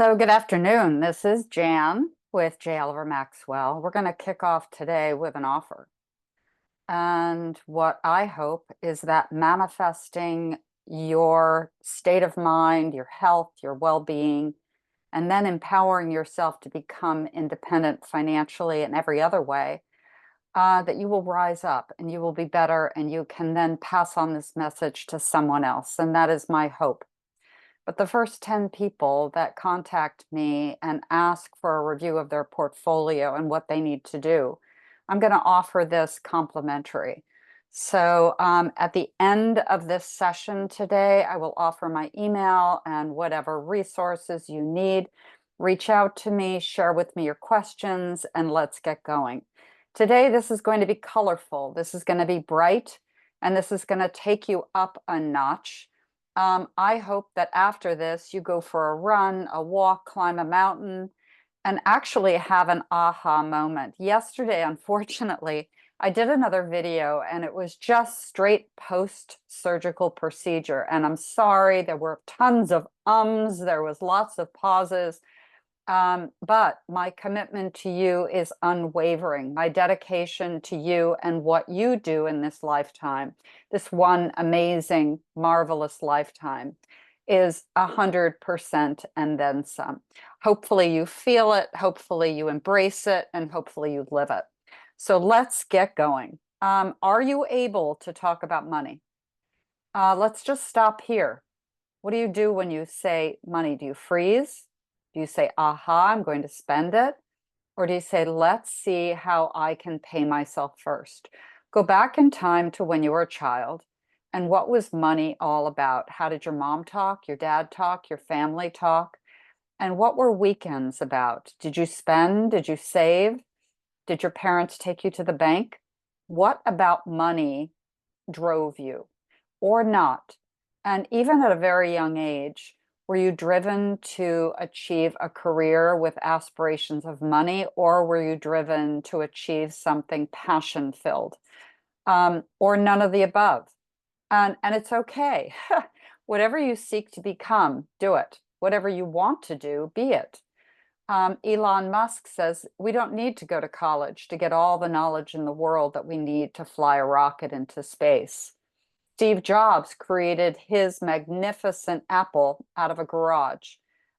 So good afternoon. This is Jan with J. Oliver Maxwell. We're going to kick off today with an offer. And what I hope is that manifesting your state of mind, your health, your well-being, and then empowering yourself to become independent financially and every other way, that you will rise up and you will be better and you can then pass on this message to someone else. And that is my hope. But the first 10 people that contact me and ask for a review of their portfolio and what they need to do, I'm going to offer this complimentary. So at the end of this session today, I will offer my email and whatever resources you need. Reach out to me, share with me your questions, and let's get going. Today, this is going to be colorful. This is going to be bright, and this is going to take you up a notch. I hope that after this, you go for a run, a walk, climb a mountain, and actually have an aha moment. Yesterday, unfortunately, I did another video and it was just straight post-surgical procedure. And I'm sorry, there were tons of ums, there was lots of pauses. But my commitment to you is unwavering. My dedication to you and what you do in this lifetime, this one amazing, marvelous lifetime, is 100% and then some. Hopefully you feel it, hopefully you embrace it, and hopefully you live it. So let's get going. Are you able to talk about money? Let's just stop here. What do you do when you say money? Do you freeze? Do you say, aha, I'm going to spend it? Or do you say, let's see how I can pay myself first? Go back in time to when you were a child. And what was money all about? How did your mom talk, your dad talk, your family talk? And what were weekends about? Did you spend? Did you save? Did your parents take you to the bank? What about money drove you or not? And even at a very young age, were you driven to achieve a career with aspirations of money, or were you driven to achieve something passion filled, or none of the above? And it's okay. Whatever you seek to become, do it. Whatever you want to do, be it. Elon Musk says we don't need to go to college to get all the knowledge in the world that we need to fly a rocket into space. Steve Jobs created his magnificent Apple out of a garage.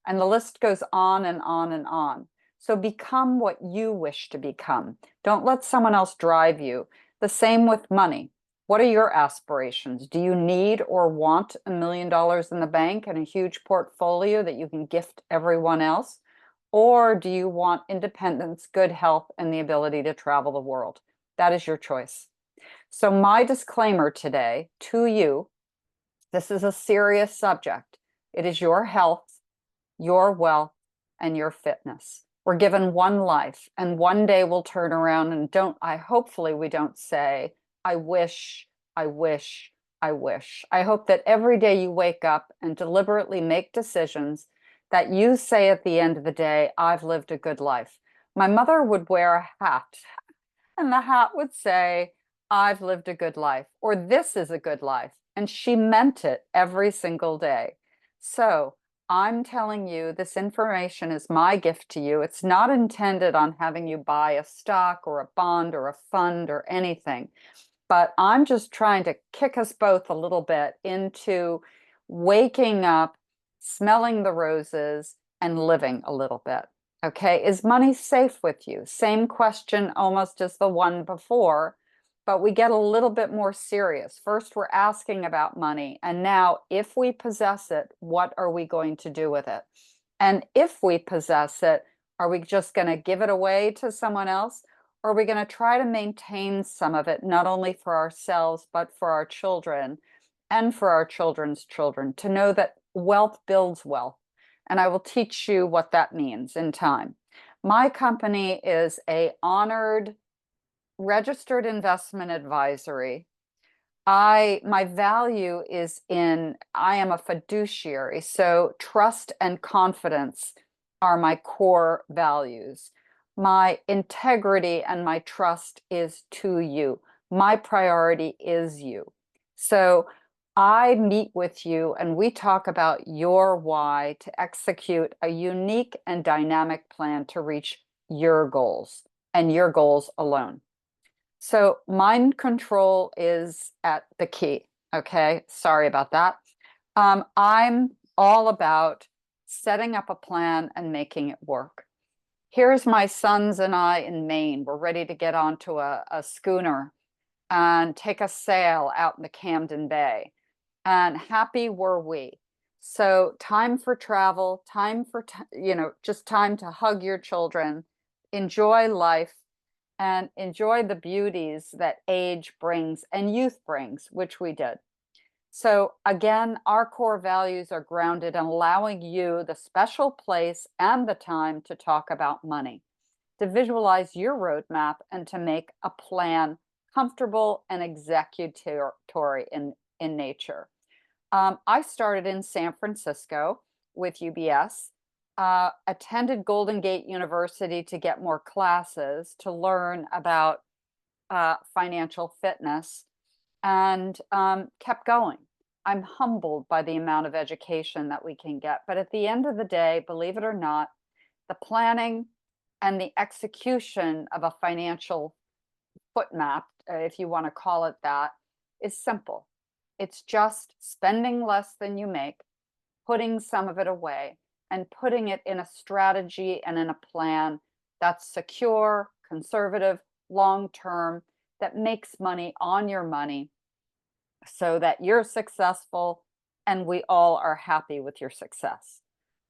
And the list goes on and on and on. So become what you wish to become. Don't let someone else drive you. The same with money. What are your aspirations? Do you need or want $1 million in the bank and a huge portfolio that you can gift everyone else? Or do you want independence, good health, and the ability to travel the world? That is your choice. So my disclaimer today to you, this is a serious subject. It is your health, your wealth, and your fitness. We're given one life, and one day we'll turn around and hopefully we don't say, I wish, I wish, I wish. I hope that every day you wake up and deliberately make decisions that you say at the end of the day, I've lived a good life. My mother would wear a hat and the hat would say, I've lived a good life, or this is a good life. And she meant it every single day. So I'm telling you, this information is my gift to you. It's not intended on having you buy a stock or a bond or a fund or anything. But I'm just trying to kick us both a little bit into waking up, smelling the roses, and living a little bit. Okay, is money safe with you? Same question almost as the one before, but we get a little bit more serious. First, we're asking about money, and now if we possess it, what are we going to do with it? And if we possess it, are we just going to give it away to someone else? Or are we going to try to maintain some of it, not only for ourselves, but for our children and for our children's children, to know that wealth builds wealth? And I will teach you what that means in time. My company is a honored registered investment advisory. My value is in I am a fiduciary, so trust and confidence are my core values. My integrity and my trust is to you. My priority is you. So I meet with you and we talk about your why to execute a unique and dynamic plan to reach your goals and your goals alone. So mind control is at the key. Okay, sorry about that. I'm all about setting up a plan and making it work. Here's my sons and I in Maine. We're ready to get onto a schooner and take a sail out in the Camden Bay. And happy were we. So time for travel, time for, just time to hug your children, enjoy life, and enjoy the beauties that age brings and youth brings, which we did. So again, our core values are grounded in allowing you the special place and the time to talk about money, to visualize your roadmap, and to make a plan comfortable and executory in nature. I started in San Francisco with UBS, attended Golden Gate University to get more classes to learn about financial fitness, and kept going. I'm humbled by the amount of education that we can get. But at the end of the day, believe it or not, the planning and the execution of a financial foot map, if you want to call it that, is simple. It's just spending less than you make, putting some of it away, and putting it in a strategy and in a plan that's secure, conservative, long term, that makes money on your money so that you're successful and we all are happy with your success.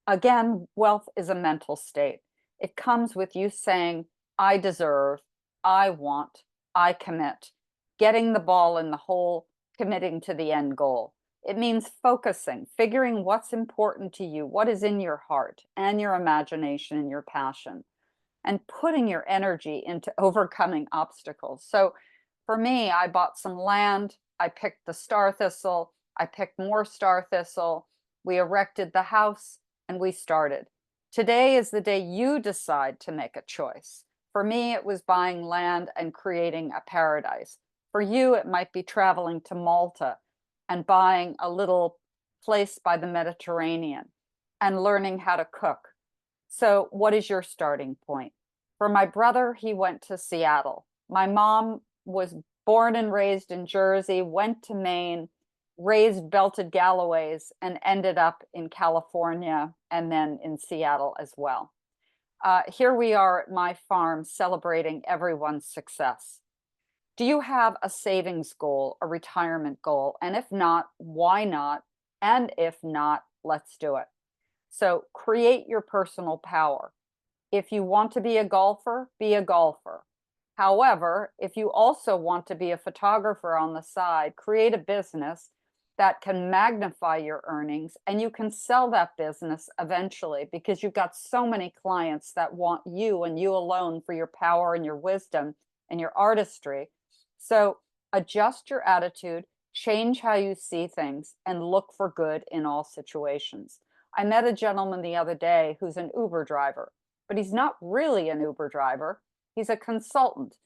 Again, wealth is a mental state. It comes with you saying, I deserve, I want, I commit, getting the ball in the hole, committing to the end goal. It means focusing, figuring what's important to you, what is in your heart and your imagination and your passion, and putting your energy into overcoming obstacles. So for me, I bought some land, I picked the star thistle, I picked more star thistle, we erected the house, and we started. Today is the day you decide to make a choice. For me, it was buying land and creating a paradise. For you, it might be traveling to Malta and buying a little place by the Mediterranean and learning how to cook. So what is your starting point? For my brother, he went to Seattle. My mom was born and raised in Jersey, went to Maine, raised belted Galloways, and ended up in California and then in Seattle as well. Here we are at my farm celebrating everyone's success. Do you have a savings goal, a retirement goal? And if not, why not? And if not, let's do it. So create your personal power. If you want to be a golfer, be a golfer. However, if you also want to be a photographer on the side, create a business that can magnify your earnings, and you can sell that business eventually because you've got so many clients that want you and you alone for your power and your wisdom and your artistry. So adjust your attitude, change how you see things, and look for good in all situations. I met a gentleman the other day who's an Uber driver, but he's not really an Uber driver. He's a consultant.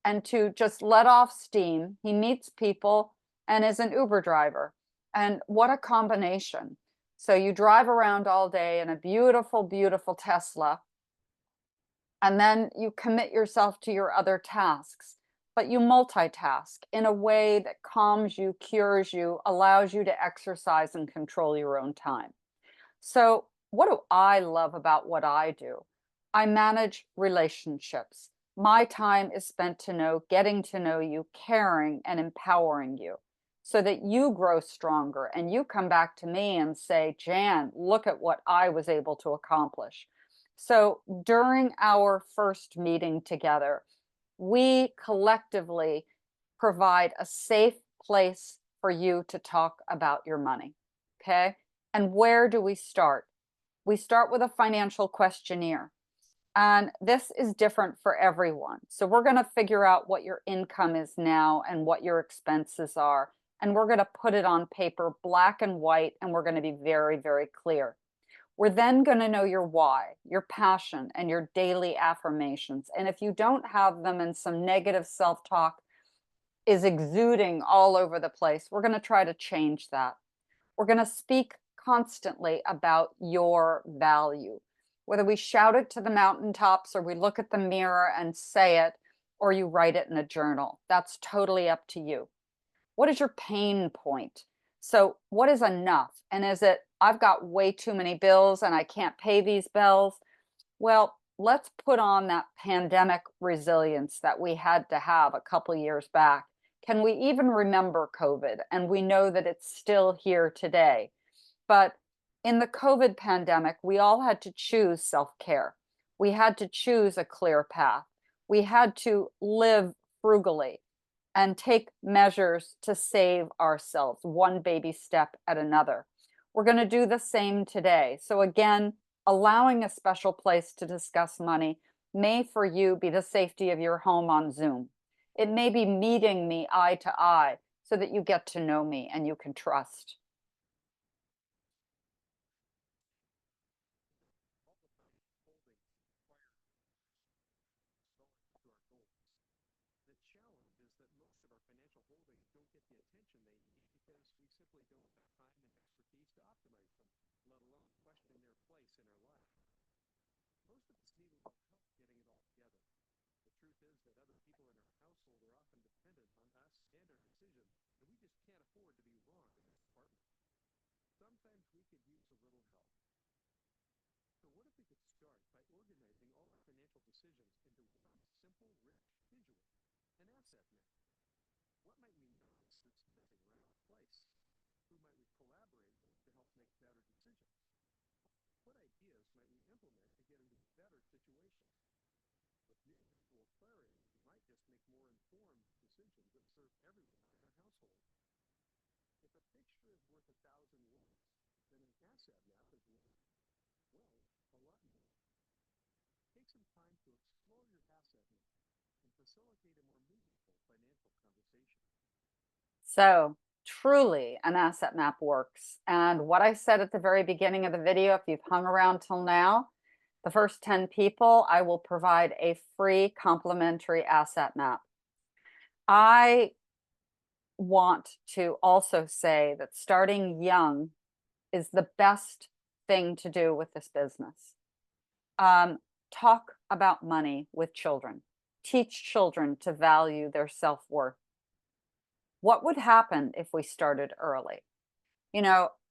And to just let off steam, he meets people and is an Uber driver. And what a combination. So you drive around all day in a beautiful, beautiful Tesla, and then you commit yourself to your other tasks, but you multitask in a way that calms you, cures you, allows you to exercise and control your own time. So what do I love about what I do? I manage relationships. My time is spent getting to know you, caring and empowering you so that you grow stronger and you come back to me and say, Jan, look at what I was able to accomplish. So during our first meeting together, we collectively provide a safe place for you to talk about your money. Okay. And where do we start? We start with a financial questionnaire. And this is different for everyone. So we're going to figure out what your income is now and what your expenses are. And we're going to put it on paper, black and white, and we're going to be very, very clear. We're then going to know your why, your passion, and your daily affirmations. And if you don't have them and some negative self-talk, is exuding all over the place. We're going to try to change that. We're going to speak constantly about your value. Whether we shout it to the mountaintops or we look at the mirror and say it, or you write it in a journal, that's totally up to you. What is your pain point? So, what is enough? And is it, I've got way too many bills and I can't pay these bills? Well, let's put on that pandemic resilience that we had to have a couple years back. Can we even remember COVID? And we know that it's still here today. But in the COVID pandemic, we all had to choose self care. We had to choose a clear path. We had to live frugally and take measures to save ourselves, one baby step at another. We're going to do the same today. So, again, allowing a special place to discuss money may for you be the safety of your home on Zoom. It may be meeting me eye to eye so that you get to know me and you can trust. The challenge is that most of our financial holdings don't get the attention they need because we simply don't have time and expertise to optimize them, let alone question their place in our life. Most of us need a little help getting it all together. The truth is that other people in our household are often dependent on us and our decisions, and we just can't afford to be wrong in this department. Sometimes we could use a little help. So what if we could start by organizing all our financial decisions into one simple, rich visual, an asset map? What might we notice that's missing around the place? Who might we collaborate with to help make better decisions? What ideas might we implement to get into better situations? With new visual clarity, we might just make more informed decisions that serve everyone in our household. If a picture is worth 1,000 words, then an asset map is worth, well, a lot more. Take some time to explore your asset map and facilitate a more meaningful financial conversation. So, truly, an asset map works. And what I said at the very beginning of the video, if you've hung around till now, the first 10 people, I will provide a free complimentary asset map. I want to also say that starting young is the best thing to do with this business. Talk about money with children. Teach children to value their self-worth. What would happen if we started early?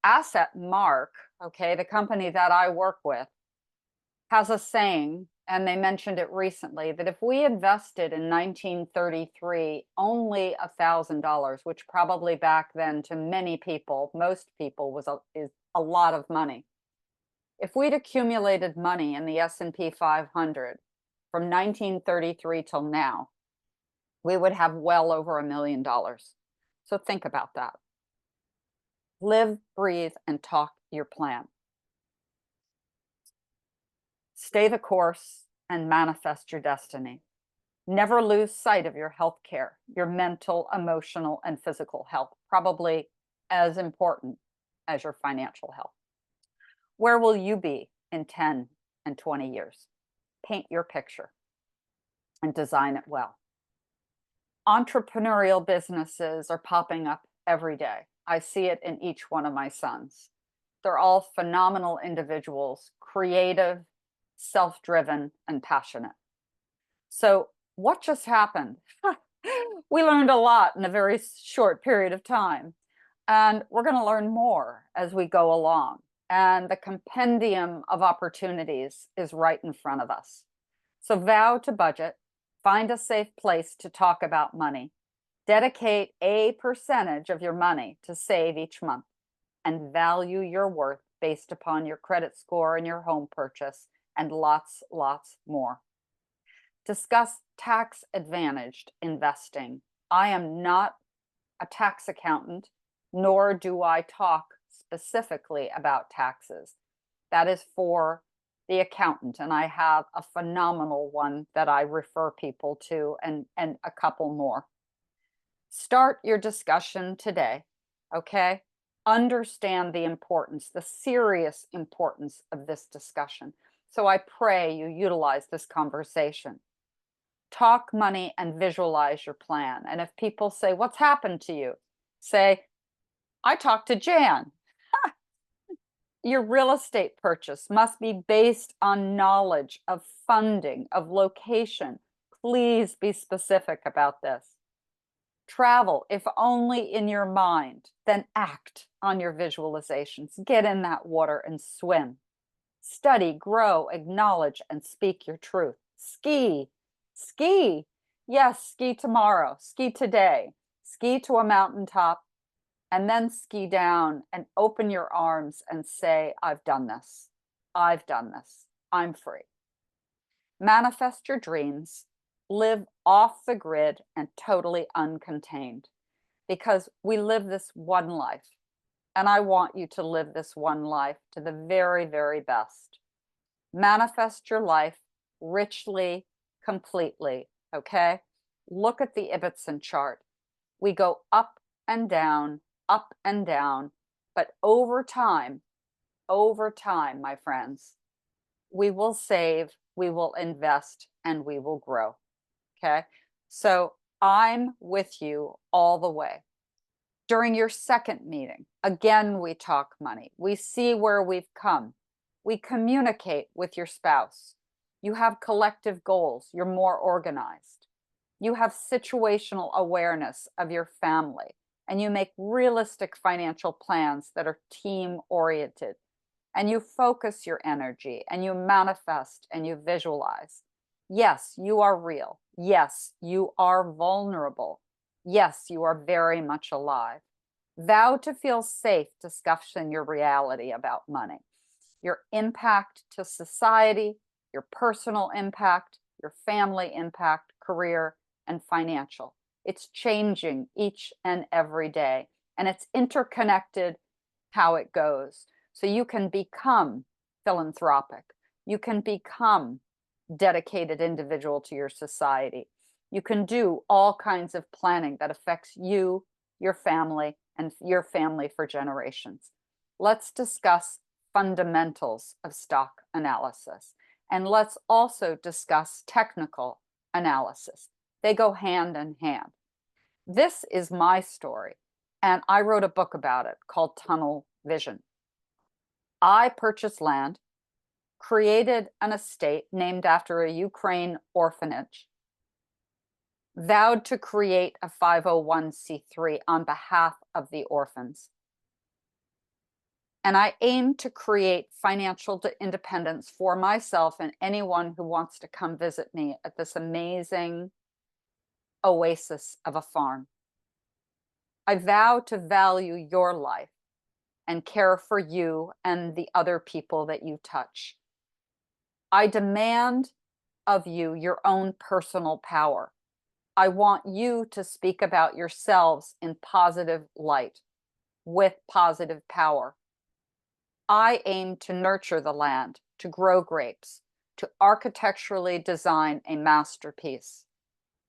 Asset Mark, okay, the company that I work with, has a saying, and they mentioned it recently, that if we invested in 1933 only $1,000, which probably back then to many people, most people, is a lot of money. If we'd accumulated money in the S&P 500 from 1933 till now, we would have well over $1 million. So think about that. Live, breathe, and talk your plan. Stay the course and manifest your destiny. Never lose sight of your health care, your mental, emotional, and physical health, probably as important as your financial health. Where will you be in 10 and 20 years? Paint your picture and design it well. Entrepreneurial businesses are popping up every day. I see it in each one of my sons. They're all phenomenal individuals, creative, self-driven, and passionate. So what just happened? We learned a lot in a very short period of time, and we're going to learn more as we go along. And the compendium of opportunities is right in front of us. So vow to budget, find a safe place to talk about money, dedicate a percentage of your money to save each month, and value your worth based upon your credit score and your home purchase, and lots more. Discuss tax advantaged investing. I am not a tax accountant, nor do I talk specifically about taxes. That is for the accountant, and I have a phenomenal one that I refer people to, and a couple more. Start your discussion today, okay? Understand the importance, the serious importance of this discussion. So I pray you utilize this conversation. Talk money and visualize your plan. And if people say, what's happened to you? Say, I talked to Jan. Your real estate purchase must be based on knowledge of funding, of location. Please be specific about this. Travel, if only in your mind, then act on your visualizations. Get in that water and swim. Study, grow, acknowledge, and speak your truth. Ski, ski. Yes, ski tomorrow, ski today, ski to a mountaintop, and then ski down and open your arms and say, I've done this. I've done this. I'm free. Manifest your dreams. Live off the grid and totally uncontained, because we live this one life. And I want you to live this one life to the very, very best. Manifest your life richly, completely, okay? Look at the Ibbotson chart. We go up, and down, but over time, my friends, we will save, we will invest, and we will grow, okay? So I'm with you all the way. During your second meeting, again, we talk money. We see where we've come. We communicate with your spouse. You have collective goals. You're more organized. You have situational awareness of your family, and you make realistic financial plans that are team-oriented. And you focus your energy, and you manifest, and you visualize. Yes, you are real. Yes, you are vulnerable. Yes, you are very much alive. Vow to feel safe discussing your reality about money, your impact to society, your personal impact, your family impact, career, and financial. It's changing each and every day, and it's interconnected how it goes. So you can become philanthropic. You can become dedicated individual to your society. You can do all kinds of planning that affects you, your family, and your family for generations. Let's discuss fundamentals of stock analysis. And let's also discuss technical analysis. They go hand in hand. This is my story, and I wrote a book about it called Tunnel Vision. I purchased land, created an estate named after a Ukraine orphanage, vowed to create a 501c3 on behalf of the orphans. And I aim to create financial independence for myself and anyone who wants to come visit me at this amazing oasis of a farm. I vow to value your life and care for you and the other people that you touch. I demand of you your own personal power. I want you to speak about yourselves in positive light, with positive power. I aim to nurture the land, to grow grapes, to architecturally design a masterpiece,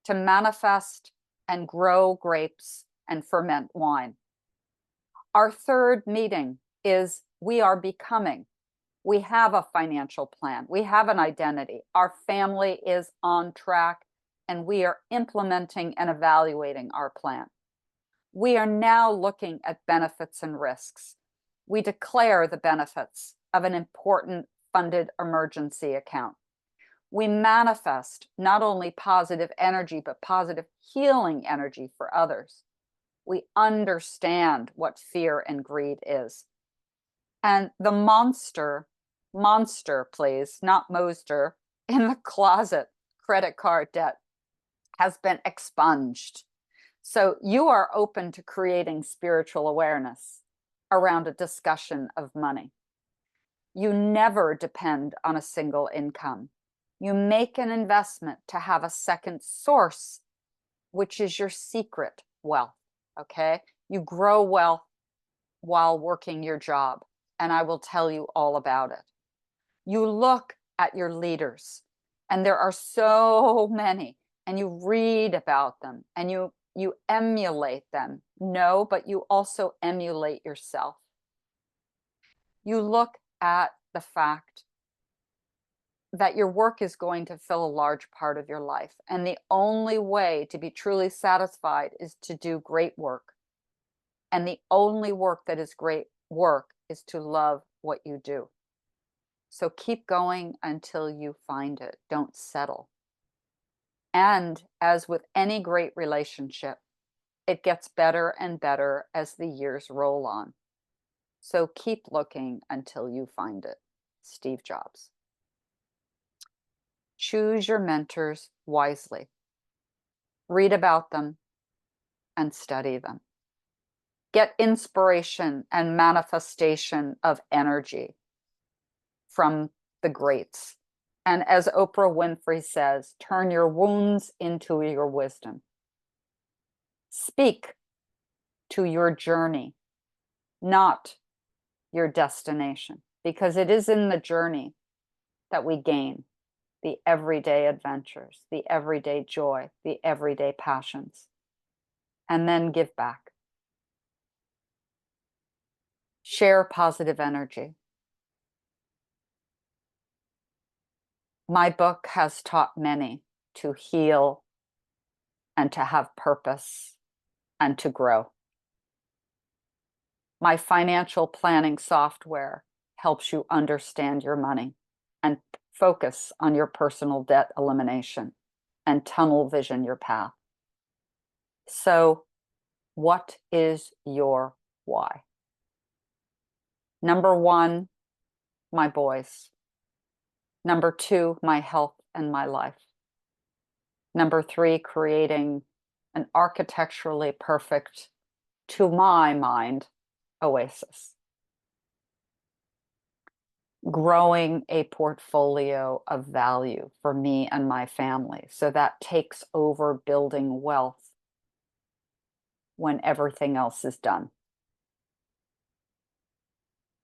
to manifest and grow grapes and ferment wine. Our third meeting is we are becoming. We have a financial plan. We have an identity. Our family is on track, and we are implementing and evaluating our plan. We are now looking at benefits and risks. We declare the benefits of an important funded emergency account. We manifest not only positive energy, but positive healing energy for others. We understand what fear and greed is. And the monster, please, not Moster, in the closet, credit card debt, has been expunged. So you are open to creating spiritual awareness around a discussion of money. You never depend on a single income. You make an investment to have a second source, which is your secret wealth, okay? You grow wealth while working your job, and I will tell you all about it. You look at your leaders, and there are so many, and you read about them, and you emulate them. No, but you also emulate yourself. You look at the fact that your work is going to fill a large part of your life. And the only way to be truly satisfied is to do great work. And the only work that is great work is to love what you do. So keep going until you find it. Don't settle. And as with any great relationship, it gets better and better as the years roll on. So keep looking until you find it. Steve Jobs. Choose your mentors wisely. Read about them and study them. Get inspiration and manifestation of energy from the greats. And as Oprah Winfrey says, turn your wounds into your wisdom. Speak to your journey, not your destination, because it is in the journey that we gain the everyday adventures, the everyday joy, the everyday passions, and then give back. Share positive energy. My book has taught many to heal and to have purpose and to grow. My financial planning software helps you understand your money and focus on your personal debt elimination and tunnel vision your path. So, what is your why? Number one, my boys. Number two, my health and my life. Number three, creating an architecturally perfect, to my mind, oasis. Growing a portfolio of value for me and my family. So that takes over building wealth when everything else is done.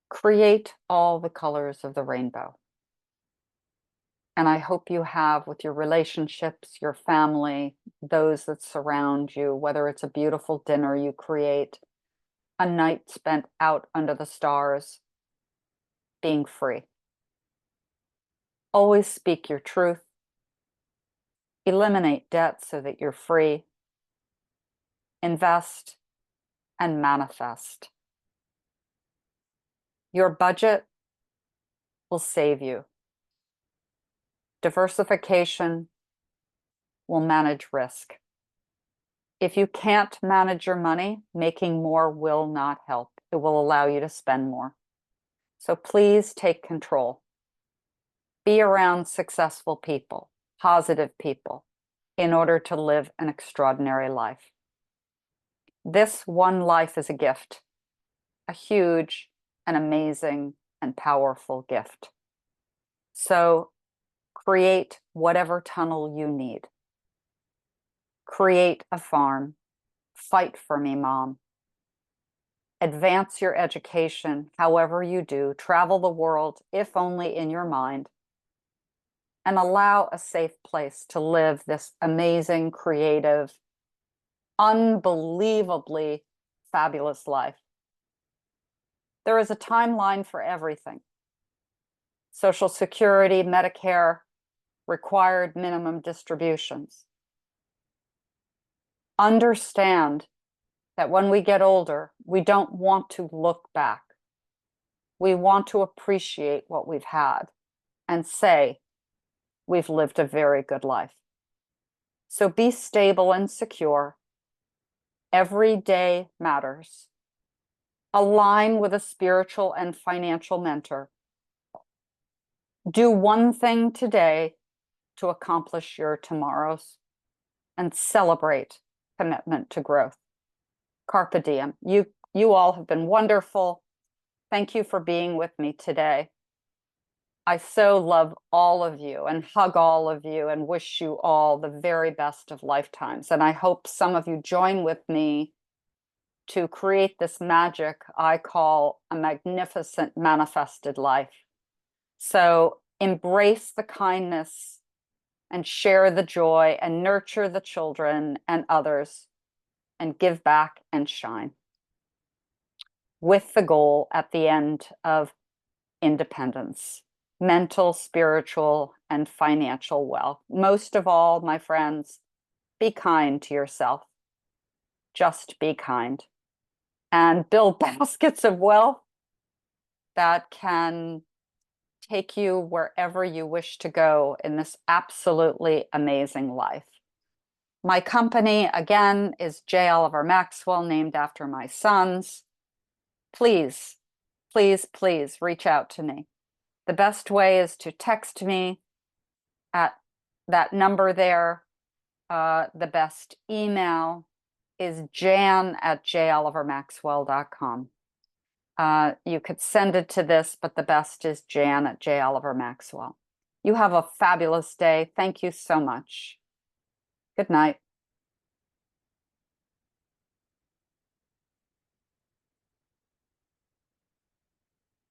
Create all the colors of the rainbow. And I hope you have with your relationships, your family, those that surround you, whether it's a beautiful dinner you create, a night spent out under the stars, being free. Always speak your truth. Eliminate debt so that you're free. Invest and manifest. Your budget will save you. Diversification will manage risk. If you can't manage your money, making more will not help. It will allow you to spend more. So please take control. Be around successful people, positive people, in order to live an extraordinary life. This one life is a gift, a huge and amazing and powerful gift. So create whatever tunnel you need. Create a farm. Fight for me, Mom. Advance your education, however you do. Travel the world, if only in your mind. And allow a safe place to live this amazing, creative, unbelievably fabulous life. There is a timeline for everything. Social Security, Medicare, required minimum distributions. Understand that when we get older, we don't want to look back. We want to appreciate what we've had and say, we've lived a very good life. So be stable and secure. Every day matters. Align with a spiritual and financial mentor. Do one thing today to accomplish your tomorrows and celebrate commitment to growth. Carpe diem. You all have been wonderful. Thank you for being with me today. I so love all of you and hug all of you and wish you all the very best of lifetimes. And I hope some of you join with me to create this magic I call a magnificent manifested life. So embrace the kindness and share the joy and nurture the children and others and give back and shine, with the goal at the end of independence. mental, spiritual, and financial wealth. Most of all, my friends, be kind to yourself. Just be kind and build baskets of wealth that can take you wherever you wish to go in this absolutely amazing life. My company, again, is J. Oliver Maxwell, named after my sons. Please, please, please reach out to me. The best way is to text me at that number there. The best email is jan@jolivermaxwell.com. You could send it to this, but the best is jan@jolivermaxwell. You have a fabulous day. Thank you so much. Good night.